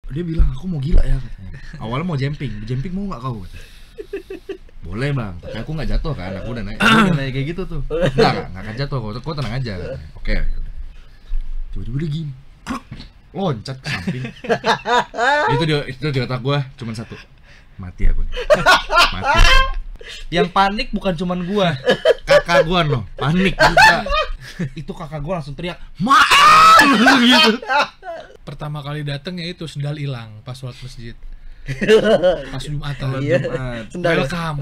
Dia bilang aku mau gila ya katanya. Awalnya mau jumping mau nggak kau? Boleh bang, tapi aku nggak jatuh kan, aku udah naik kayak gitu tuh. Nggak akan jatuh, kau tenang aja. Oke. Tiba-tiba dia gini, loncat ke samping. Itu di otak gue cuman satu, mati aku nih. Mati. Yang panik bukan cuman gue, kakak gue loh, panik juga. Itu kakak gue langsung teriak, maaf gitu. Pertama kali datang ya itu sendal hilang pas sholat masjid. Pas Jumatan. Iya. Welcome.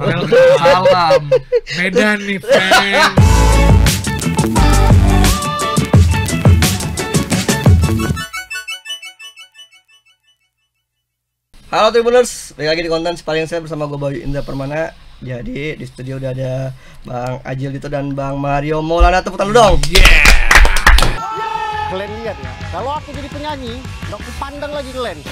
Salam. Medan nih, fans. Halo Tribuners, balik lagi di konten Sparring saya bersama gue Bayu Indra Permana. Jadi di studio udah ada Bang Ajil Dito dan Bang Mario Maulana. Tepuk tangan lu dong. Kalian lihat ya, kalau aku jadi penyanyi, gak aku pandang lagi kalian.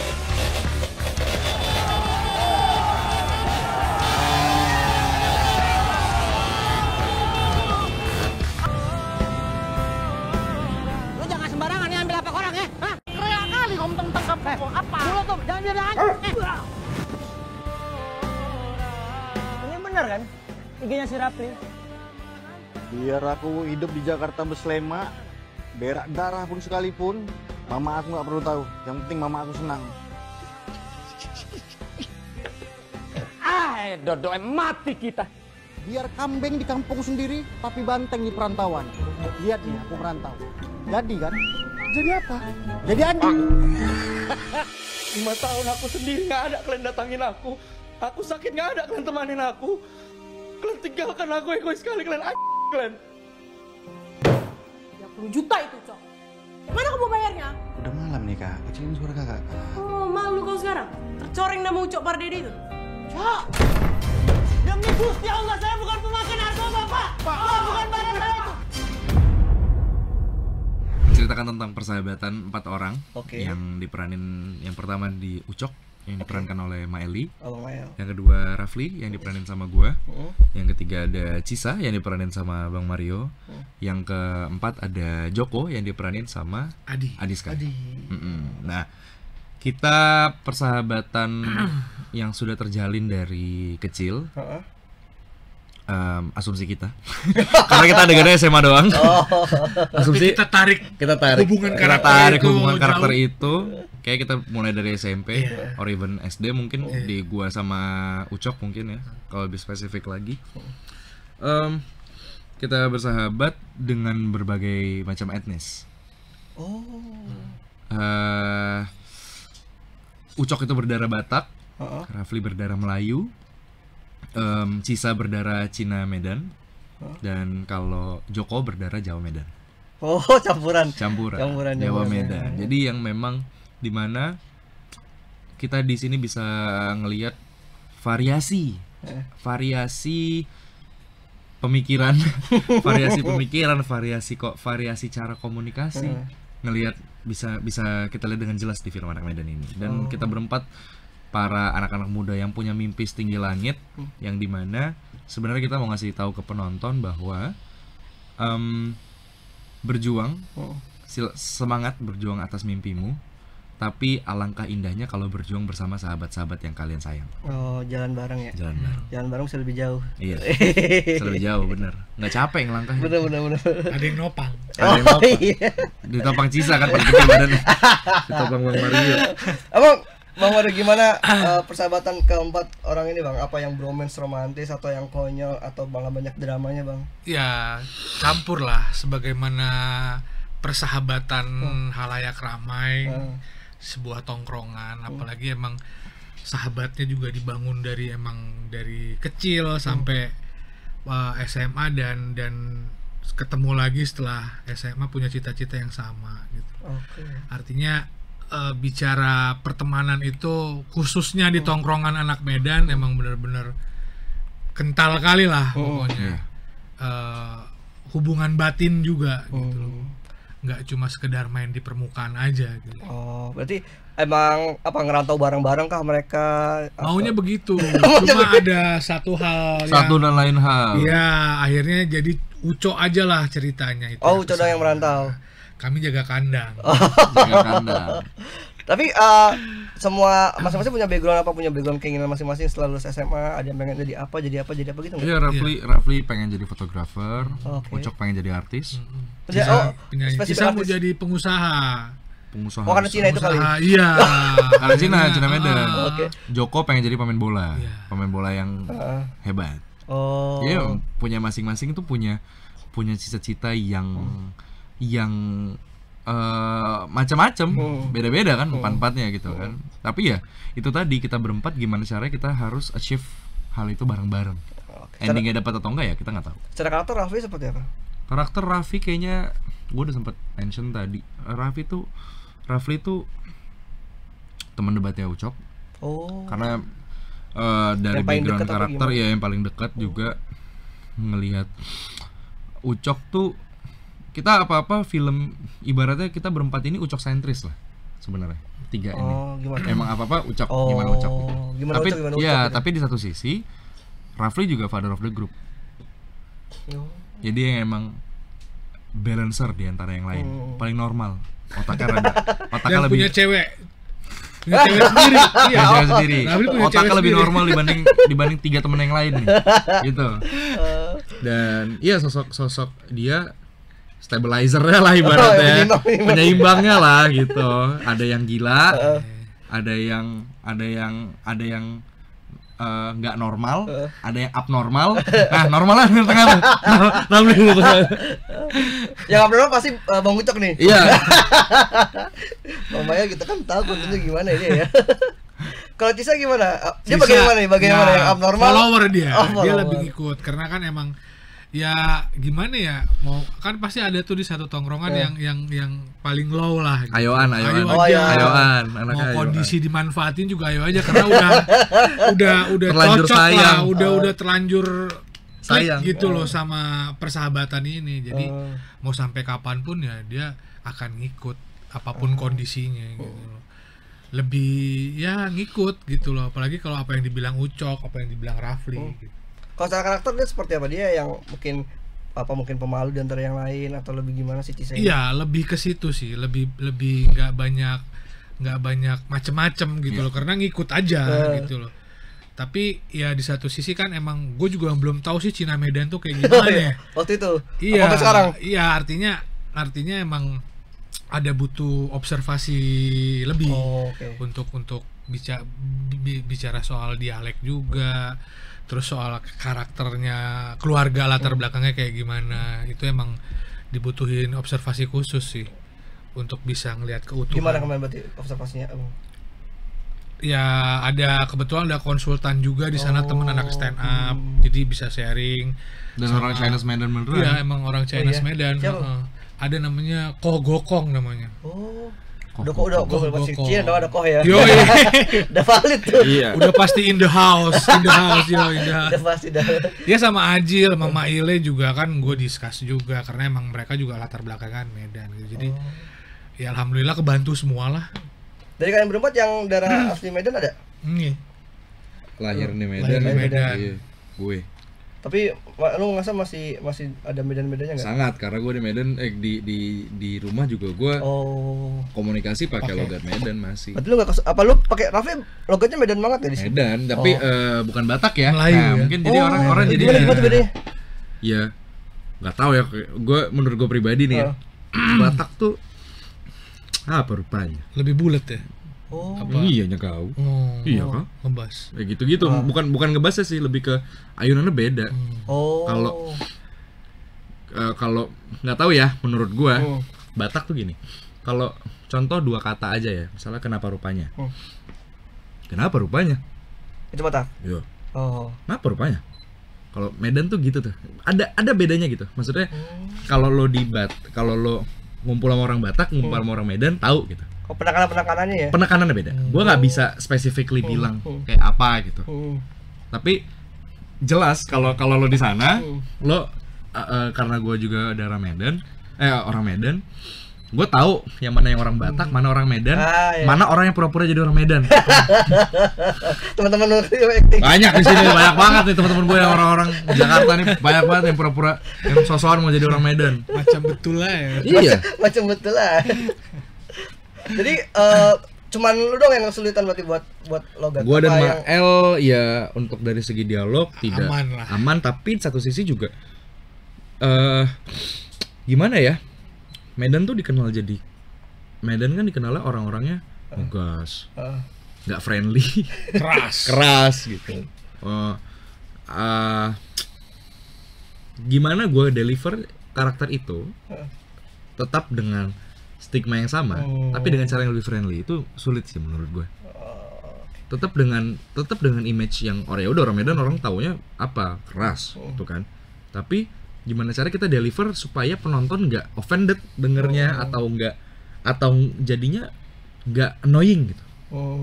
Lu jangan sembarangan ya ambil apa orang ya. Hah? Keren kali kamu tentang apa? Dulu tuh, jangan biarin. Ini benar kan? IG-nya si Rapli. Biar aku hidup di Jakarta berselema, berak darah pun sekalipun, mama aku nggak perlu tahu. Yang penting mama aku senang. Dodo mati kita. Biar kambing di kampung sendiri, tapi banteng di perantauan. Lihat nih, aku merantau. Jadi kan? Jadi apa? Jadi anjing. 5 tahun aku sendiri nggak ada kalian datangin aku. Aku sakit nggak ada kalian temanin aku. Kalian tinggalkan aku egois sekali kalian kalian. 30 juta itu, Cok. Mana kamu bayarnya? Udah malam nih kak, kecilin suara kakak. Oh, malu kau sekarang? Tercoreng nama Ucok Pardede itu. Cok! Demi Gusti Allah, saya bukan pemakan narkoba, Pak! Allah bukan barang saya itu! Ceritakan tentang persahabatan 4 orang. Oke. Yang pertama di Ucok yang diperankan oleh Maeli. Oh, Mael. Yang kedua Rafli yang diperanin sama gua. Yang ketiga ada Cisa yang diperanin sama Bang Mario. Yang keempat ada Joko yang diperanin sama Adi. Sekali. Nah, kita persahabatan yang sudah terjalin dari kecil. Asumsi kita karena kita adegannya SMA doang. Asumsi Kita tarik hubungan karakter itu kayak kita mulai dari SMP or even SD mungkin di gua sama Ucok mungkin ya kalau lebih spesifik lagi. Kita bersahabat dengan berbagai macam etnis. Ucok itu berdarah Batak, Rafli berdarah Melayu, Cisa berdarah Cina Medan, dan kalau Joko berdarah Jawa Medan. Oh, campuran Jawa Medan. Jadi yang memang dimana kita di sini bisa ngelihat variasi pemikiran, variasi cara komunikasi. Ngelihat bisa kita lihat dengan jelas di film Anak Medan ini. Dan kita berempat para anak-anak muda yang punya mimpi setinggi langit, yang dimana sebenarnya kita mau ngasih tahu ke penonton bahwa berjuang, semangat berjuang atas mimpimu, tapi alangkah indahnya kalau berjuang bersama sahabat-sahabat yang kalian sayang. Oh, jalan bareng ya. Jalan bareng bisa lebih jauh. Iya. Bisa lebih jauh, bener. Nggak capek ngelangkah. Bener. Ada yang nopang. Iya. Ditopang Cisa kan paling gede badannya. Ditopang Bang Mario. Bang Mario, gimana persahabatan keempat orang ini, Bang? Apa yang bromance romantis atau yang konyol atau malah banyak dramanya, Bang? Ya, campur lah sebagaimana persahabatan halayak ramai, sebuah tongkrongan, apalagi emang sahabatnya juga dibangun dari kecil sampai SMA dan ketemu lagi setelah SMA punya cita-cita yang sama gitu. Artinya bicara pertemanan itu khususnya di tongkrongan anak Medan emang benar-benar kental kali lah pokoknya. Hubungan batin juga gitu loh. Nggak cuma sekedar main di permukaan aja gitu. Oh, berarti emang ngerantau bareng-bareng kah mereka? Maunya begitu. Cuma ada satu dan lain hal. Iya, akhirnya jadi Uco aja lah ceritanya itu. Oh, Uco yang merantau. Kami jaga kandang. Jaga kandang. Tapi semua masing-masing punya background keinginan masing-masing setelah lulus SMA. Ada yang pengen jadi apa gitu nggak? Iya, Rafli pengen jadi fotografer, Oke. Ucok pengen jadi artis. Penyanyi. spesifik Bisa mau artis. jadi pengusaha. Pengusaha. Oh, karena Cina itu kali. Pengusaha, iya. Karena Cina Medan. Oke. Joko pengen jadi pemain bola. Iya. Pemain bola yang hebat. Oh. Iya, punya masing-masing itu punya cita-cita yang macam-macam, beda-beda kan empat-empatnya gitu kan. Tapi ya itu tadi, kita berempat gimana caranya kita harus achieve hal itu bareng-bareng. Endingnya dapat atau enggak ya kita nggak tahu. Secara karakter Rafli seperti apa? Karakter Raffi kayaknya gue udah sempet mention tadi. Rafli tuh teman debatnya Ucok. Oh. Karena dari Yang paling background dekat apa karakter gimana? ya yang paling dekat juga ngelihat Ucok tuh, kita apa-apa film ibaratnya kita berempat ini Ucok sentris lah sebenarnya. Tiga ini. Oh, gimana? Emang apa-apa Ucok, Oh, gimana Ucok gitu. gimana Tapi Ucok, gimana ya, Ucok gitu. tapi di satu sisi Rafli juga father of the group. Oh. Jadi yang emang balancer di antara yang lain. Paling normal. Otaknya Yang lebih punya cewek. Punya cewek sendiri. Iya. punya cewek sendiri. Rafli punya Otaknya cewek lebih sendiri. normal dibanding tiga temen yang lain nih. Gitu. Dan iya, sosok dia stabilizer-nya lah ibaratnya. Penyeimbangnya lah gitu. Ada yang gila, ada yang nggak normal, ada yang abnormal. Nah, normal lah di tengah. Yang abnormal pasti Bang Ucok nih. Iya. Mamanya kita kan tahu kontennya gimana ini ya. Kalau Cisa gimana? Dia Bisa. bagian mana nih? Bagian Ya, mana yang abnormal? Follower dia. Oh, Dia follower. lebih ngikut karena kan emang ya gimana ya, mau kan pasti ada tuh di satu tongkrongan yang paling low lah gitu. Ayoan. Ayo Oh, aja. Ayoan, anaknya Mau ayoan. kondisi dimanfaatin juga ayo aja karena udah Terlanjur cocok sayang. lah, udah terlanjur klik Sayang. gitu loh sama persahabatan ini. Jadi Oh. mau sampai kapanpun ya dia akan ngikut apapun kondisinya gitu loh. Lebih ya ngikut gitu loh, apalagi kalau apa yang dibilang Ucok, apa yang dibilang Rafli gitu. Kalau secara karakter dia seperti apa? Dia yang mungkin pemalu di antara yang lain atau lebih gimana sih Cisa? Iya, lebih ke situ sih, lebih nggak banyak macem-macem gitu loh, karena ngikut aja gitu loh. Tapi ya di satu sisi kan emang gue juga belum tahu sih Cina Medan tuh kayak gimana ya. Waktu itu. Iya. Sampai sekarang. Iya, artinya emang ada butuh observasi lebih Oh, oke. untuk bicara soal dialek juga, terus soal karakternya, keluarga latar belakangnya kayak gimana. Itu emang dibutuhin observasi khusus sih untuk bisa ngelihat keutuhan. Gimana kemarin berarti observasinya? Ya kebetulan ada konsultan juga di sana, temen anak stand up, jadi bisa sharing. Dan orang Chinese Medan Iya, beneran. emang orang Chinese iya? Medan. Siapa? heeh. Ada namanya Koh Gokong namanya. Oh. Kok- Udah Koh masih Gokong. Cina ada koh ya. Yoi. Udah valid tuh. Iya. Udah pasti in the house, in the house. Udah pasti dah. Ya sama Ajil, sama Maile juga kan gue discuss juga karena emang mereka juga latar belakangan Medan gitu. Jadi ya alhamdulillah kebantu semua lah. Dari kalian berempat yang darah asli Medan ada? Nih. Lahir di Medan. Lahir di ya. Medan. Iya. Gue Tapi lu ngerasa masih ada Medan-medannya nggak? sangat, karena gue di Medan di rumah juga gue Oh. komunikasi pakai logat Medan masih. Berarti lu nggak apa lu pakai Raffi logatnya Medan banget ya di sini? Medan, tapi bukan Batak ya. Melayu Nah, ya. mungkin jadi orang-orang jadi gimana tuh bedanya? ya nggak tahu ya. Gue menurut gue pribadi nih, ya, Batak tuh apa rupanya? Lebih bulat ya. Oh. Apa? Iya kau. Oh, Iya kah? ngebas. Kayak gitu-gitu. Bukan ngebahasnya sih, lebih ke ayunannya beda. Oh. Kalau nggak tahu ya, menurut gua Hmm. Batak tuh gini. Kalau contoh dua kata aja ya, misalnya kenapa rupanya? Kenapa rupanya? Itu Batak. Yo, Oh. kenapa rupanya? Kalau Medan tuh gitu tuh. Ada bedanya gitu. Maksudnya kalau lo kalau lo ngumpul sama orang Batak, ngumpul sama orang Medan, tahu gitu. Oh, penekanannya ya? Penekanannya beda. Gua nggak bisa specifically bilang kayak apa gitu. Tapi jelas kalau lo di sana, lo karena gue juga darah Medan, orang Medan, gue tahu yang mana yang orang Batak, mana orang Medan, Iya. mana orang yang pura-pura jadi orang Medan. Teman-teman lu acting. Banyak di sini, banyak banget nih teman-teman gue yang orang-orang Jakarta nih, banyak banget yang pura-pura yang sosokan mau jadi orang Medan. Macam betul lah ya. Iya. Macam betul lah. Jadi cuman lu dong yang kesulitan berarti buat logat. Gua dan Apa yang- Mael ya untuk dari segi dialog tidak Aman lah. aman, tapi satu sisi juga gimana ya? Medan kan dikenalnya orang-orangnya ngegas, Ah. nggak friendly, keras gitu. Gimana gue deliver karakter itu tetap dengan stigma yang sama, tapi dengan cara yang lebih friendly, itu sulit sih menurut gue. Tetap dengan image yang orang Medan orang taunya apa, keras gitu kan. Tapi gimana cara kita deliver supaya penonton nggak offended dengernya atau jadinya nggak annoying gitu.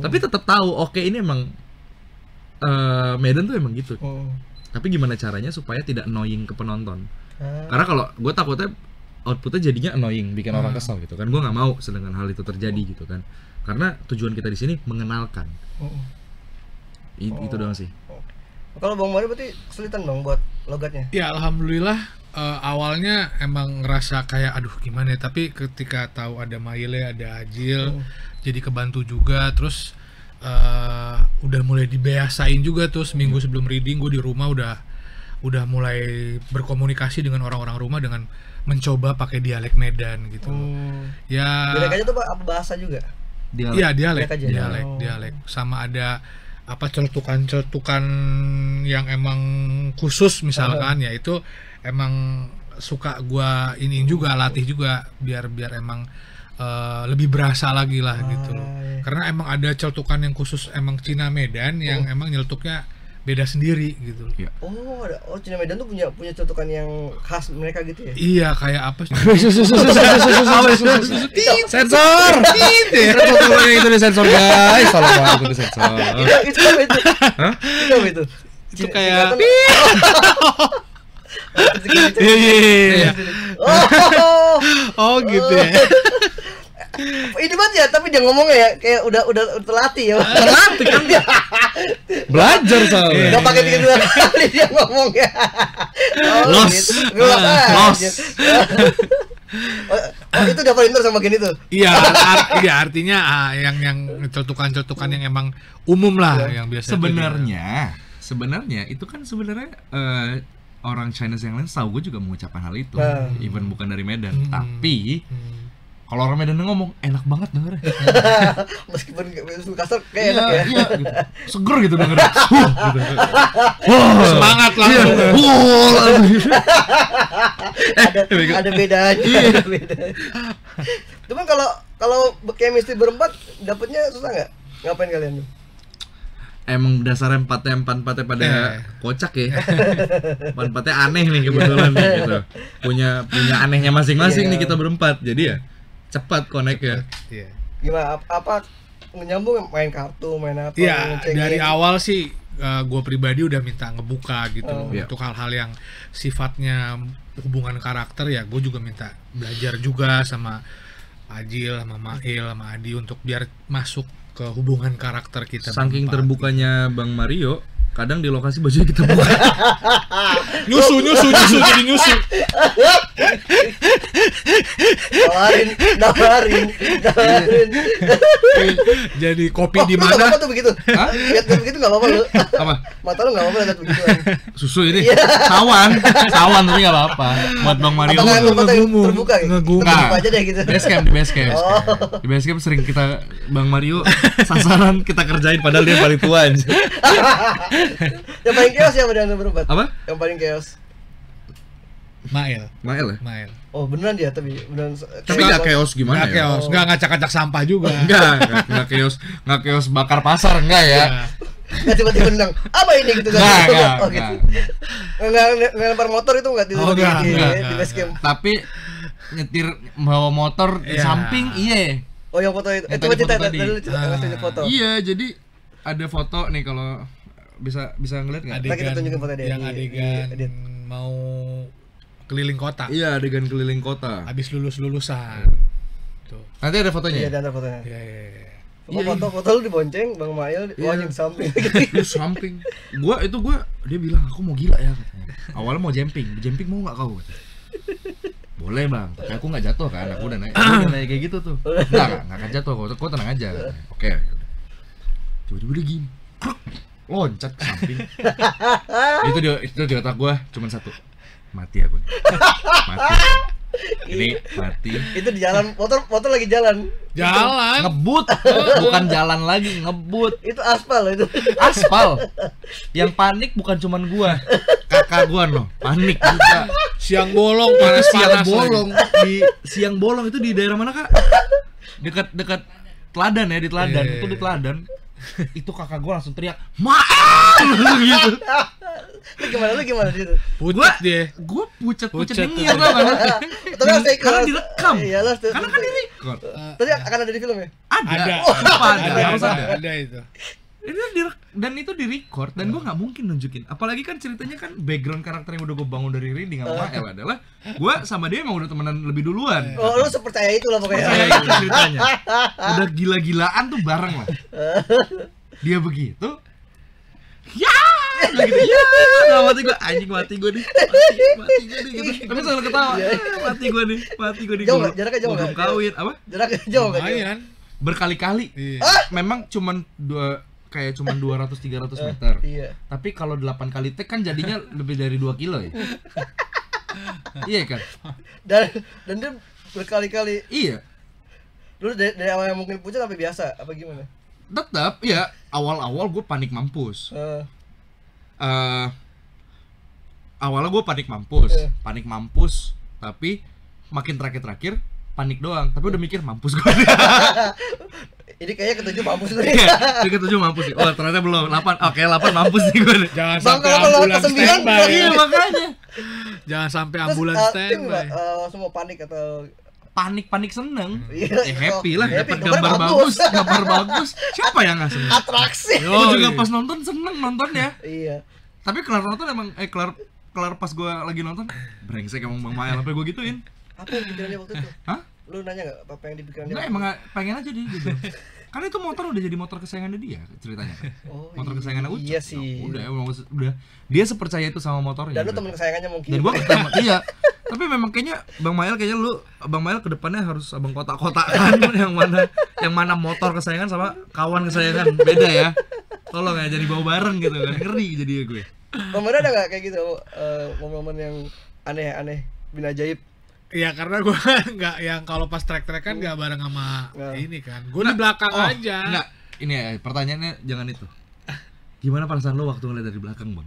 Tapi tetap tahu oke, ini emang Medan tuh emang gitu. Tapi gimana caranya supaya tidak annoying ke penonton? Karena kalau gue takutnya outputnya jadinya annoying, bikin orang kesal gitu kan. Gue nggak mau sedangkan hal itu terjadi gitu kan. Karena tujuan kita di sini mengenalkan. Itu doang sih. Kalau Bang Mario berarti kesulitan Bang buat logatnya. Ya alhamdulillah awalnya emang ngerasa kayak aduh gimana ya, tapi ketika tahu ada Maile, ada Ajil, jadi kebantu juga. Terus udah mulai dibiasain juga tuh, seminggu sebelum reading gue di rumah udah mulai berkomunikasi dengan orang-orang rumah dengan mencoba pakai dialek Medan gitu. Ya Dialek aja tuh apa bahasa juga? iya dialek Dialek aja. dialek sama ada apa celtukan yang emang khusus misalkan, ya itu emang suka gua iniin juga, latih juga biar emang lebih berasa lagi lah gitu loh. Karena emang ada celtukan yang khusus emang Cina Medan yang emang nyeletuknya beda sendiri gitu loh. Cina Medan tuh punya cetukan yang khas mereka gitu ya. Iya kayak apa sih? Sensor. Sensor itu disensor guys. Salah banget itu disensor. Itu apa itu? Hah? Itu apa itu? Itu kayak Iya. Oh gitu ya. Ini banget ya, tapi dia ngomongnya ya kayak udah terlatih ya. Terlatih kan dia. Belajar soalnya. Gak pakai 3 kali dia ngomongnya. Los. Los. Itu udah perinter sama gini tuh. Iya, artinya yang celtukan-celtukan yang emang umum lah yang biasa. Sebenarnya itu kan sebenarnya orang Chinese yang lain tahu gue juga mengucapkan hal itu, even bukan dari Medan. Tapi kalau orang Medan ngomong enak banget dengernya. Meskipun kasar kayak enak ya. Iya, gitu. Seger gitu dengernya. Semangat langsung. Ada bedanya. Cuman kalau chemistry berempat dapetnya susah nggak? Ngapain kalian tuh? Emang dasarnya empatnya pada kocak ya. Empatnya aneh nih kebetulan nih gitu. Punya anehnya masing-masing nih kita berempat. Jadi ya cepat connect ya. Iya. Gimana apa nyambung main kartu, main apa? Iya, ngecengin? dari awal sih gue pribadi udah minta ngebuka gitu loh. Iya. Untuk hal-hal yang sifatnya hubungan karakter ya gue juga minta belajar juga sama Ajil, sama Mail, sama Adi untuk biar masuk ke hubungan karakter kita. Saking berempat. Terbukanya Bang Mario, kadang di lokasi bajunya kita buka. nyusu jadi nyusu. Nawarin. Jadi kopi di Lu nggak mana? apa-apa tuh begitu. Lihat begitu nggak apa-apa lu. Apa? Mata lu nggak apa-apa lihat begitu. Susu ini sawan tapi nggak apa-apa. Buat Bang Mario. Apakah Tuh. mata yang terbuka ya? Terbuka aja deh gitu. Di base camp. Di base camp sering kita Bang Mario sasaran kita kerjain padahal dia paling tua aja. Yang paling chaos siapa dari anda berempat? Apa? Yang paling chaos. Mail. Mael ya? Oh beneran dia tapi beneran. Tapi nggak chaos gimana Nggak ya? chaos, nggak ngacak-ngacak sampah juga. Nggak chaos bakar pasar enggak ya? Nggak tiba-tiba nendang apa ini gitu kan? Nggak. Oh gitu. Nggak lempar motor itu nggak Oh, nggak. di base camp. Tapi nyetir bawa motor di Iya. samping iya. Oh yang foto itu. Yang Coba tadi cerita foto tadi. ngasih foto. Iya, jadi ada foto nih kalau bisa ngeliat nggak? Ntar kita tunjukin foto dia yang di adegan edit. mau keliling kota. Iya, adegan keliling kota. Habis lulusan. Tuh. Nanti ada fotonya. Iya ada fotonya. Iya. Foto lu dibonceng Bang Mail, Iya. di samping. Di samping. Gua dia bilang aku mau gila ya katanya. Awalnya mau jumping mau nggak kau? boleh bang, tapi aku nggak jatuh kan, aku udah nanya kayak gitu tuh. Nggak akan jatuh, kok tenang aja. Oke, tiba-tiba dia gini, loncat ke samping. itu di otak gue cuman satu, mati aku, mati. Ini mati. Itu di jalan, motor lagi jalan. Ngebut, bukan jalan lagi, ngebut. Itu aspal itu. Aspal. Yang panik bukan cuman gua, kakak gua panik juga. Siang bolong, panas-panas. Siang bolong itu di daerah mana kak? Dekat Teladan ya, di Teladan. Itu di Teladan. Itu kakak gua langsung teriak, "Maaf!" gitu. Lu gimana gitu? Pucat dia. Gua pucat Pucat dengir tuh. kan. Karena direkam. Iya, Karena kan direkod. Tadi akan ada di film ya? Ada. Harus ada. Ada itu. Dan itu direcord dan gue nggak mungkin nunjukin. Apalagi kan ceritanya kan background karakter yang udah gue bangun dari Reading sama Mael adalah gue sama dia emang udah temenan lebih duluan. Oh, lu sepercaya itu lah pokoknya. Percaya itu ceritanya. Udah gila-gilaan tuh bareng lah. Dia begitu. Ya, gitu. Ya, nggak mati gue nih. Mati gue nih gitu. Tapi selalu ketawa. Mati gue nih. Jaraknya jauh belum kawin apa? Jaraknya jauh enggak? Lumayan. Berkali-kali. Iya. Memang cuman 200-300 meter. Iya. Tapi kalau 8 kali take kan jadinya lebih dari 2 kilo ya. Iya kan? Dan dia berkali-kali. Iya. Dulu dari awal yang mungkin pucat sampai biasa apa gimana? Tetap ya, awal-awal gue panik mampus. Awalnya gue panik mampus, tapi makin terakhir panik doang, tapi udah mikir mampus gue. Ini kayaknya ketujuh mampus gue. Iya, ketujuh mampus sih. Oh, ternyata belum. 8. Oke, 8 mampus nih gue. Jangan Bang, sampai kalau ambulan ke 9 standby. Iya, makanya. Jangan sampai Terus, ambulan tim standby. nggak, semua panik atau Panik seneng. Iya, Happy lah, happy, dapat gambar gambar bagus. Siapa yang nggak seneng? atraksi? Gue juga pas nonton seneng nontonnya. Iya. Tapi kelar nonton emang kelar pas gue lagi nonton brengsek emang Bang Mael, apa gue gituin. Apa yang dipikirannya waktu itu? Hah? Lu nanya nggak apa yang dipikirannya? Enggak, emang pengen aja dia gitu. Karena itu motor udah jadi motor kesayangannya dia ceritanya. Oh, Motor kesayangannya Ucok. iya sih. Udah dia sepercaya itu sama motornya. Dan lu udah. temen kesayangannya mungkin. Dan gua ketemu iya. Tapi memang kayaknya Bang Mael kedepannya harus abang kotak-kotakan yang mana motor kesayangan sama kawan kesayangan beda ya. Tolong ya jadi bawa bareng gitu kan. Ngeri jadi gue. Momen ada nggak kayak gitu momen-momen yang aneh-aneh bin ajaib? Iya, karena gue nggak yang kalau pas trek-trekan nggak bareng sama ini kan. Gue di belakang aja. Enggak. Ini ya, pertanyaannya jangan itu. Gimana perasaan lo waktu ngeliat dari belakang, Bang?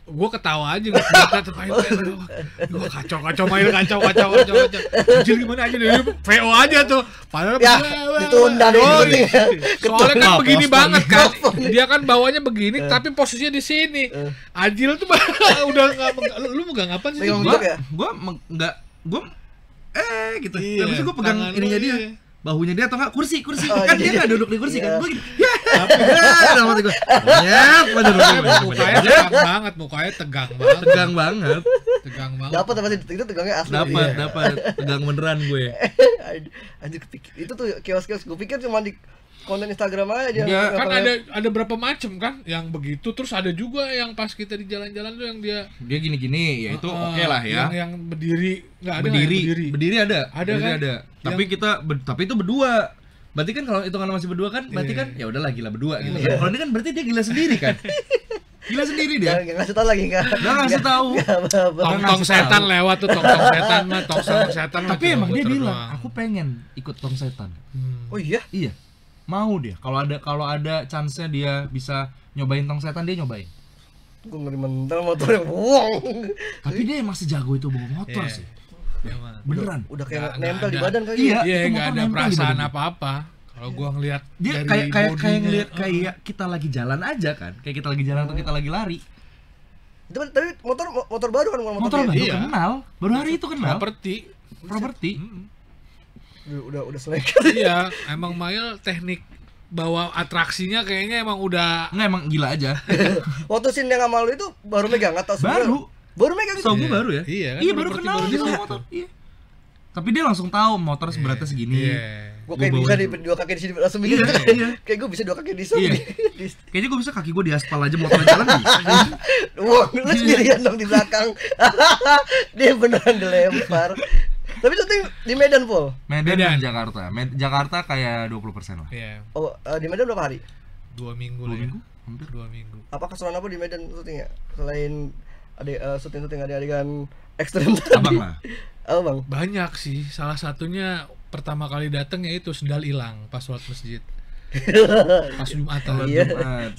Gue ketawa aja ngeliat main gue kacau main kacau anjir gimana aja deh VO aja tuh padahal ya ditunda dulu soalnya kan begini banget kan dia kan bawanya begini tapi posisinya di sini Ajil tuh udah lu nggak ngapain sih gue gitu iya, terus gue pegang ininya dia bahunya dia atau enggak kursi kan dia nggak duduk di kursi kan gue gini dalam hati gue mukanya tegang banget dapat apa sih itu tegangnya asli dapat tegang beneran gue anjir itu tuh kios gue pikir cuma di konten Instagram aja ya, kan ada berapa macam kan yang begitu terus ada juga yang pas kita di jalan-jalan tuh yang dia gini ya itu oke lah ya yang berdiri nggak ada berdiri ada kan? Tapi tapi itu berdua berarti kan kalau hitungan masih berdua kan berarti kan ya udahlah gila berdua gitu kan kalau ini kan berarti dia gila sendiri kan gila sendiri dia nggak ngasih tahu lagi nggak ngasih tahu tong setan lewat tuh tong setan tapi emang dia bilang aku pengen ikut tong setan oh iya mau dia kalau ada chance-nya dia bisa nyobain tong setan dia nyobain gue ngeri mental motornya wong tapi dia emang sejago itu bawa motor sih beneran udah kayak nempel di badan kali iya nggak ada perasaan apa-apa kalau gua ngelihat dia kayak ngelihat kayak kita lagi jalan aja kan kayak kita lagi jalan atau kita lagi lari itu tapi motor baru kan motor baru kenal baru hari itu kenal properti udah selek iya emang Mail teknik bawa atraksinya kayaknya emang udah nggak emang gila aja waktu scene yang sama lu itu baru megang atau baru megang itu gue baru ya iya baru kenal sama motor iya tapi dia langsung tahu motor seberatnya segini gue kayak bisa di dua kaki di sini langsung begini kayak gue bisa dua kaki di sini kayaknya gue bisa kaki gue di aspal aja motor jalan bisa wah lu sendirian dong di belakang dia beneran dilempar Tapi syuting di Medan full. Medan dan Jakarta. Jakarta kayak 20% lah. Iya. Oh, di Medan berapa hari? 2 minggu 2 lah. minggu? Hampir 2 minggu. Apa keseruan apa di Medan syutingnya? Selain ada syuting adegan ekstrem tadi. Abang lah. Oh, Bang. Banyak sih. Salah satunya pertama kali datang yaitu sendal hilang pas sholat masjid. Pas Jumatan. Iya.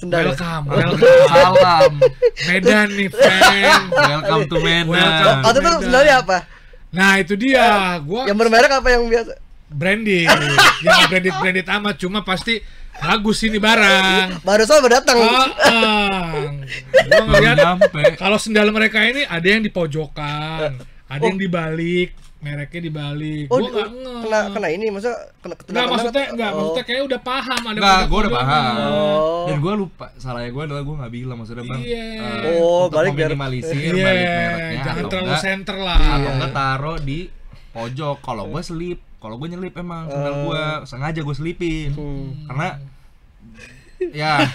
Sendal. Welcome. Salam. Medan nih, fan. Welcome to Medan. Welcome. Oh, itu tuh sendalnya apa? Nah, itu dia. Gua Yang bermerek apa yang biasa? branded. Yang branded amat, cuma pasti bagus ini barang. Baru saja datang. Gua Baru ngeliat nyampe. kalau sendal mereka ini ada yang di pojokan, ada yang dibalik, mereknya dibalik. Oh, Gua nggak nge. kena ini maksudnya kena Nggak, maksudnya kayak udah paham ada Enggak, gue udah pojok-pojoknya. paham. Oh. Dan gue lupa. Salahnya gue adalah gue nggak bilang maksudnya bang. Iya. Oh, untuk balik biar- meminimalisir Iya, balik mereknya. jangan atau terlalu enggak- center lah. Atau enggak taruh di pojok. Kalau gue selip, kalau gue nyelip emang sendal gue sengaja gue selipin. Karena ya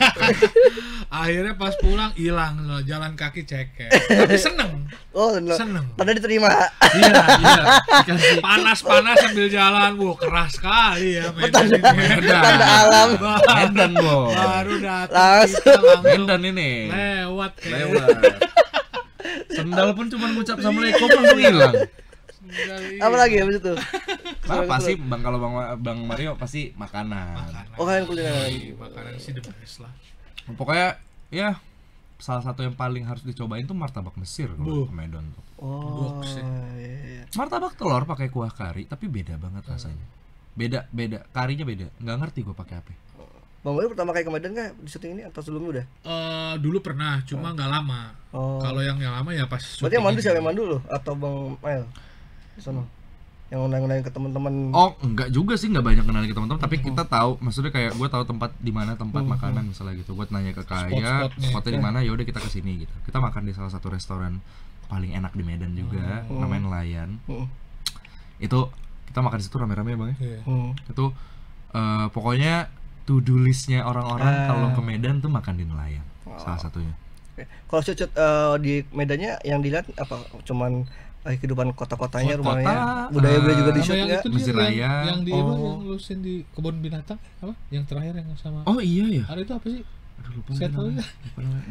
Akhirnya pas pulang hilang loh, jalan kaki ceker. Tapi seneng. Oh, Seneng. Pada diterima. iya dikasih Panas-panas sambil jalan, keras sekali ya Medan ini. Tanda alam. Medan bos. Baru datang Langsung. kita langsung Medan ini lewat kayak lewat. Sendal pun cuma ngucap assalamualaikum langsung hilang. Apa lagi habis itu? Apa sih bang, kalau bang Mario pasti makanan. Oh, kalian kuliner. Makanan sih the best lah. Pokoknya ya salah satu yang paling harus dicobain tuh martabak Mesir kalau ke Medan tuh. Oh, Box ya. iya. Martabak telur pakai kuah kari tapi beda banget rasanya. Beda, karinya beda. Nggak ngerti gue pakai apa. Bang Boy pertama kali ke Medan kah di syuting ini atau sebelumnya udah? Dulu pernah, cuma nggak lama. Oh. Kalau yang lama ya pas. Berarti yang mandu syuting siapa ini. yang mandu lo atau Bang Mael? Di sono. Yang undang-undang ke teman-teman. Oh, enggak juga sih, nggak banyak kenal ke teman-teman, tapi kita tahu, maksudnya kayak gue tahu tempat di mana tempat makanan misalnya gitu. Buat nanya ke Kaya, Spot-spotnya. spotnya di mana, ya udah kita kesini gitu. Kita makan di salah satu restoran paling enak di Medan juga, namanya Nelayan. Itu kita makan di situ rame-rame bang ya. Iya. Itu pokoknya to-do listnya orang-orang kalau ke Medan tuh makan di Nelayan, salah satunya. Kalau shoot di Medannya yang dilihat apa? Cuman kehidupan kota-kotanya, Kota, rumahnya, budaya-budaya juga di Sama shoot yang nggak? itu Mesir dia, Raya. yang di Oh. yang lusin di kebun binatang apa? Yang terakhir yang sama. Oh iya ya. Ada itu apa sih? Aduh lupa. Saya tahu namanya. ya. Lupa namanya.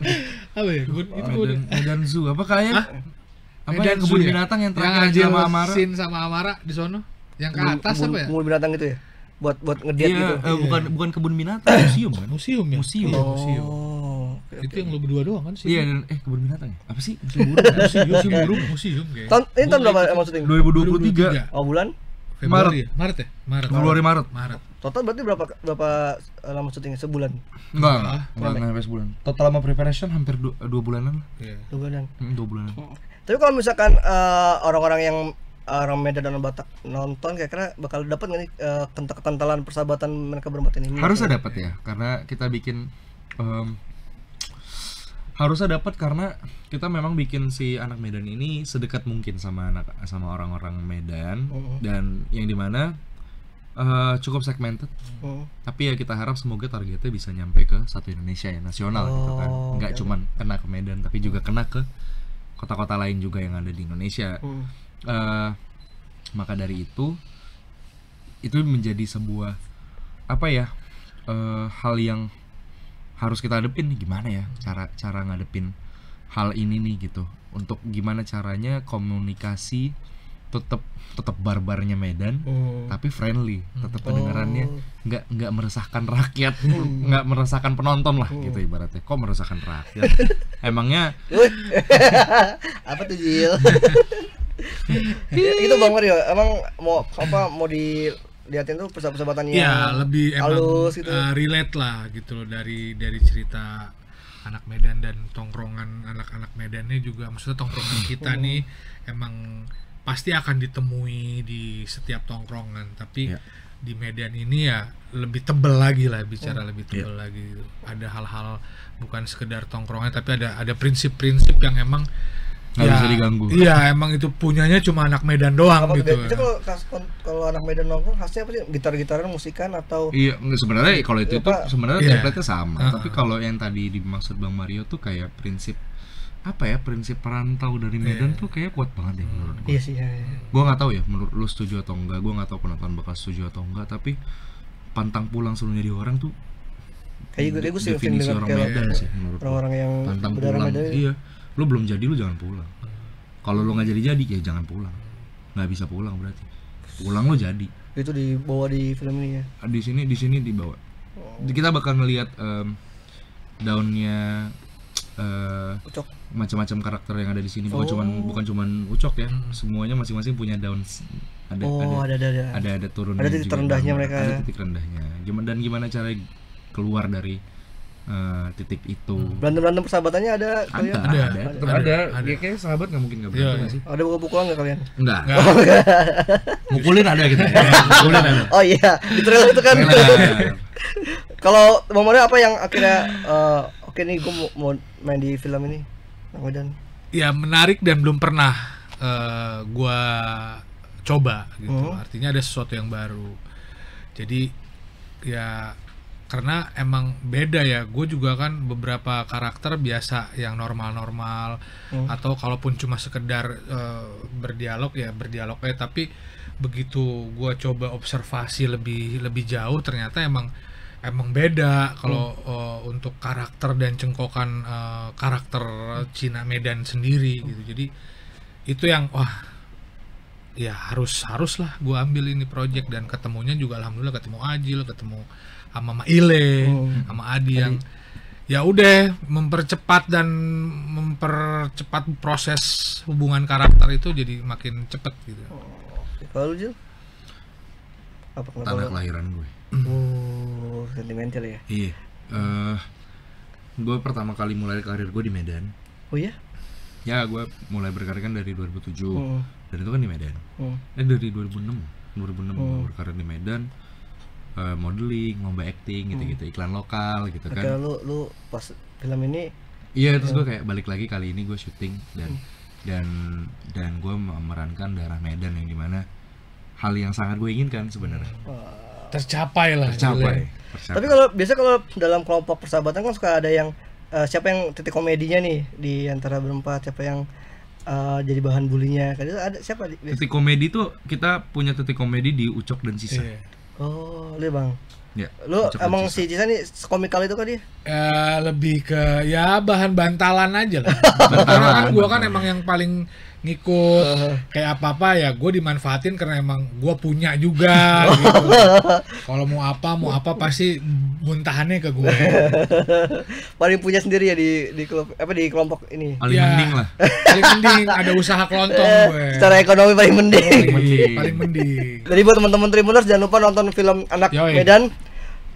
Apa ya? Kebun itu kebun. Medan Zoo apa kayak? Apa Medan yang kebun Zoo ya? binatang yang Yang terakhir Anjil sama Amara? Sin sama Amara di sono. Yang ke atas apa ya? Kebun binatang itu ya? Buat ngediet Iya, gitu. bukan kebun binatang, museum kan? Museum ya? Museum. Iya, museum. Oh. Itu yang lu berdua doang kan sih? Iya, dan kebun binatang ya? Apa sih? Museum burung. Museum burung, museum kayak. Ini tahun berapa emang syuting? 2023. Oh, bulan? Februari ya? Maret ya? Maret. Februari Maret. Maret. Total berarti berapa lama syutingnya? Sebulan? Enggak sampai sebulan. Total sama preparation hampir 2 bulanan lah. Iya. 2 bulan. 2 bulanan. Tapi kalau misalkan orang-orang yang orang Medan dan Batak nonton kira-kira bakal dapat nggak nih kekentalan persahabatan mereka berempat ini? Harusnya dapat ya, karena kita bikin harusnya dapat karena kita memang bikin si anak Medan ini sedekat mungkin sama orang-orang Medan dan yang dimana cukup segmented. Tapi ya kita harap semoga targetnya bisa nyampe ke satu Indonesia ya, nasional gitu kan. Nggak cuman kena ke Medan tapi juga kena ke kota-kota lain juga yang ada di Indonesia. Maka dari itu menjadi sebuah apa ya, hal yang harus kita hadepin nih, gimana ya cara ngadepin hal ini nih gitu, untuk gimana caranya komunikasi tetap barbarnya Medan tapi friendly, tetap kedengarannya nggak meresahkan rakyat, nggak meresahkan penonton lah gitu ibaratnya. Kok meresahkan rakyat? Emangnya apa tuh Jil? Itu Bang Mario, emang mau dilihatin tuh persahabatannya Iya, lebih emang halus gitu. relate lah gitu loh dari cerita anak Medan dan tongkrongan anak-anak Medannya juga, maksudnya tongkrongan kita nih emang pasti akan ditemui di setiap tongkrongan, tapi di Medan ini ya lebih tebel lagi lah, bicara lebih tebel lagi gitu. Ada hal-hal bukan sekedar tongkrongan tapi ada prinsip-prinsip yang emang nggak bisa diganggu. Iya, emang itu punyanya cuma anak Medan doang gitu. Itu kalau anak Medan nongkrong khasnya apa sih? Gitar-gitaran, musikan atau? Iya, sebenarnya kalau itu Apa? sebenarnya Iya. template-nya sama. Tapi kalau yang tadi dimaksud Bang Mario tuh kayak prinsip apa ya, prinsip perantau dari Medan tuh kayak kuat banget ya menurut gue. Iya sih. Gue nggak tahu ya menurut lu setuju atau enggak, gue nggak tahu penonton bakal setuju atau enggak, tapi pantang pulang sebelum jadi orang tuh Kayak gue sih definisi dengar orang kayak Medan sih menurut gue. orang-orang yang Pantang berdarah pulang, Medan. iya. Lu belum jadi lu jangan pulang. Kalau lu nggak jadi ya jangan pulang. Nggak bisa pulang berarti. Pulang lu jadi. Itu dibawa di film ini ya. Di sini dibawa. Kita bakal ngelihat daunnya Ucok. macam-macam karakter yang ada di sini, bukan cuman Ucok ya, semuanya masing-masing punya daun, ada turun, ada titik terendahnya mereka, ada titik rendahnya, gimana cara keluar dari titik itu. Berantem persahabatannya ada kalian? Ada. Ya, kayak sahabat nggak mungkin nggak berantem sih. Ada buku-bukuan nggak kalian? Enggak. Mukulin ada gitu. Mukulin ada. Oh iya, di trailer itu kan. Kalau Bang Mario apa yang akhirnya oke nih gue mau main di film ini, Bang Medan? Ya menarik dan belum pernah gue coba gitu. Artinya ada sesuatu yang baru. Jadi ya karena emang beda ya. Gue juga kan beberapa karakter biasa yang normal-normal atau kalaupun cuma sekedar berdialog aja. Tapi begitu gue coba observasi lebih jauh, ternyata emang beda kalau untuk karakter dan cengkokan karakter Cina Medan sendiri gitu. Jadi itu yang ya haruslah gue ambil ini project, dan ketemunya juga alhamdulillah ketemu Ajil, ketemu sama Maile, sama Adi yang ya udah mempercepat proses hubungan karakter itu jadi makin cepet gitu. Kalau lu Jil? Apa Tanah kelahiran gue. Sentimental ya? Iya. Gue pertama kali mulai karir gue di Medan. Oh iya? Ya, gue mulai berkarir kan dari 2007. Dan itu kan di Medan. Dari 2006 gue berkarir di Medan. Modeling, lomba acting gitu-gitu, iklan lokal gitu kan. Akhirnya lu pas film ini. Iya, terus gue kayak balik lagi, kali ini gue syuting dan gue memerankan daerah Medan yang dimana hal yang sangat gue inginkan sebenarnya. Tercapai. Tapi kalau dalam kelompok persahabatan kan suka ada yang siapa yang titik komedinya nih di antara berempat, siapa yang jadi bahan bulinya. Kan itu ada siapa? Titik komedi tuh kita punya titik komedi di Ucok dan Sisa. Oh, lihat Bang. Ya, lu emang si Cisa nih komikal itu kan dia? Lebih ke ya bahan bantalan aja lah. Karena kan gue kan emang yang paling ngikut kayak apa-apa ya gue dimanfaatin karena emang gue punya juga gitu. Kalau mau apa pasti muntahannya ke gue. Paling punya sendiri ya di klub di kelompok ini. Paling mending lah. Paling mending, ada usaha kelontong gue. Secara ekonomi paling mending. Paling mending. Jadi buat teman-teman Tribuners jangan lupa nonton film Anak Yoi. Medan.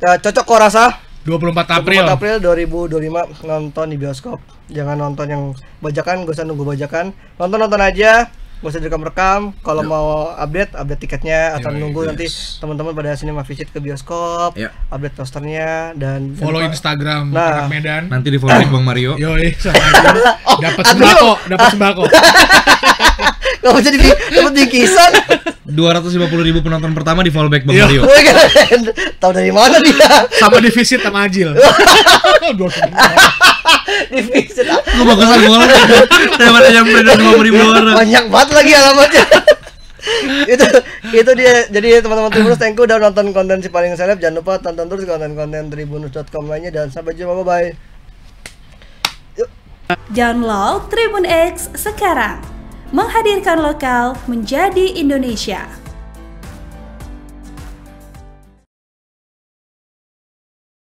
Cocok kok rasa. 24 April 2025 nonton di bioskop. Jangan nonton yang bajakan, gak usah nunggu bajakan. Nonton aja, gak usah direkam-rekam. Kalau mau update tiketnya atau nunggu nanti teman-teman pada Cinema Visit ke bioskop, update posternya dan follow Instagram Anak Medan. Nanti di follow Bang Mario. Yoi, dapat sembako. Kamu jadi dapat bingkisan. 250.000 penonton pertama di follow back Bang Mario. Tahu dari mana dia? Sama di visit sama Ajil. Di visit. Lu bagusan bola. Daripada nyampe 50.000 orang. Banyak banget lagi alamatnya. itu dia. Jadi teman-teman Tribuners, thank you udah nonton konten Si Paling Seleb. Jangan lupa tonton terus konten-konten tribuners.com lainnya, dan sampai jumpa, bye. Download Tribun X sekarang. Menghadirkan lokal menjadi Indonesia.